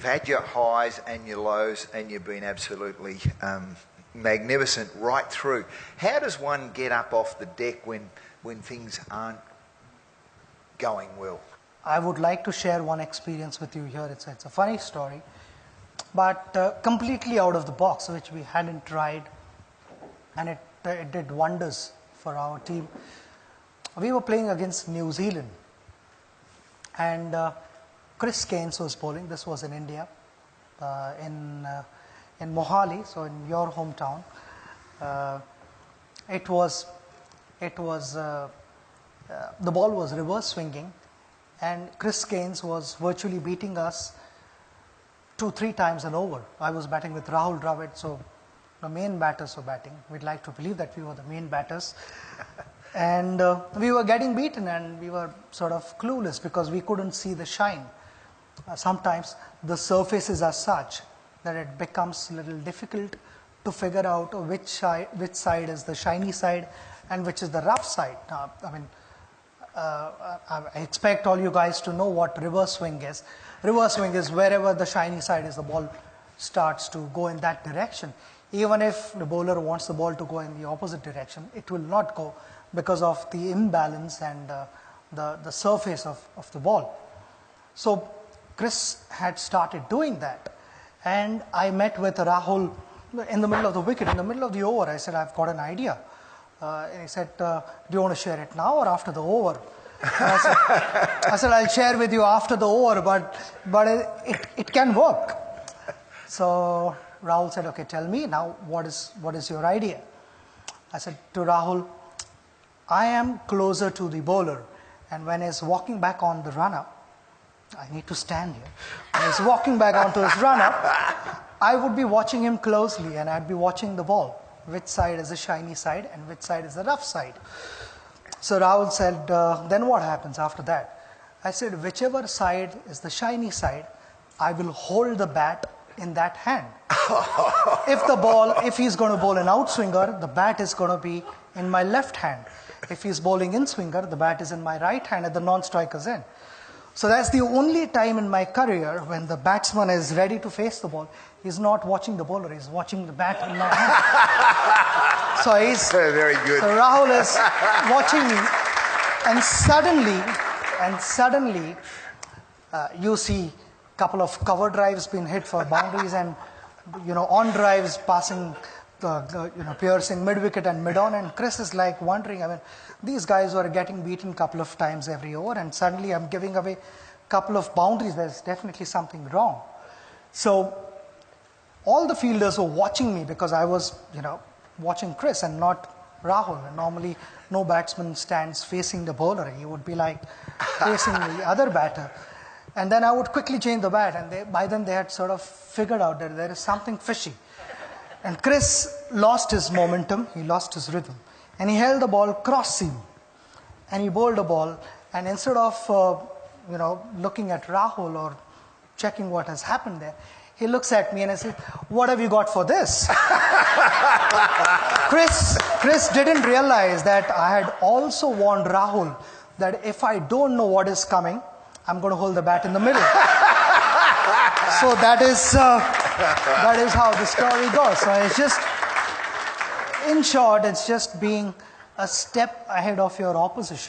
You've had your highs and your lows, and you've been absolutely magnificent right through. How does one get up off the deck when things aren't going well? I would like to share one experience with you here. It's a funny story, but completely out of the box, which we hadn't tried, and it did wonders for our team. We were playing against New Zealand, and Chris Keynes was bowling. This was in India, in Mohali, so in your hometown. The ball was reverse swinging, and Chris Keynes was virtually beating us 2-3 times an over. I was batting with Rahul Dravid, so the main batters were batting. We'd like to believe that we were the main batters. And we were getting beaten, and we were sort of clueless because we couldn't see the shine. Sometimes the surfaces are such that it becomes a little difficult to figure out which side is the shiny side and which is the rough side. I expect all you guys to know what reverse swing is. Reverse swing is wherever the shiny side is, the ball starts to go in that direction. Even if the bowler wants the ball to go in the opposite direction, it will not go because of the imbalance and the surface of the ball. So Chris had started doing that, and I met with Rahul in the middle of the wicket, in the middle of the over. I said, I've got an idea. And he said, do you want to share it now or after the over? I said, I'll share with you after the over, but it can work. So Rahul said, okay, tell me now, what is your idea? I said to Rahul, I am closer to the bowler, and when he's walking back on the run-up, I need to stand here. When he's walking back onto his run-up, I would be watching him closely, and I'd be watching the ball. Which side is the shiny side and which side is the rough side? So Rahul said, then what happens after that? I said, whichever side is the shiny side, I will hold the bat in that hand. If he's going to bowl an outswinger, the bat is going to be in my left hand. If he's bowling in swinger, the bat is in my right hand at the non-striker's end. So that's the only time in my career when the batsman is ready to face the ball. He's not watching the bowler, he's watching the bat in my hand. So he's very good. So Rahul is watching me, and suddenly you see a couple of cover drives being hit for boundaries, and on drives passing piercing mid-wicket and mid-on, and Chris is like wondering, these guys were getting beaten a couple of times every over, and suddenly I'm giving away a couple of boundaries. There's definitely something wrong. So all the fielders were watching me because I was, watching Chris and not Rahul. And normally no batsman stands facing the bowler. He would be like facing the other batter. And then I would quickly change the bat, and by then they had sort of figured out that there is something fishy. And Chris lost his momentum, he lost his rhythm, and he held the ball cross-seam, and he bowled a ball, and instead of looking at Rahul or checking what has happened there, he looks at me and I said, what have you got for this? Chris didn't realize that I had also warned Rahul that if I don't know what is coming, I'm going to hold the bat in the middle. So that is how the story goes. So it's just, in short, it's just being a step ahead of your opposition.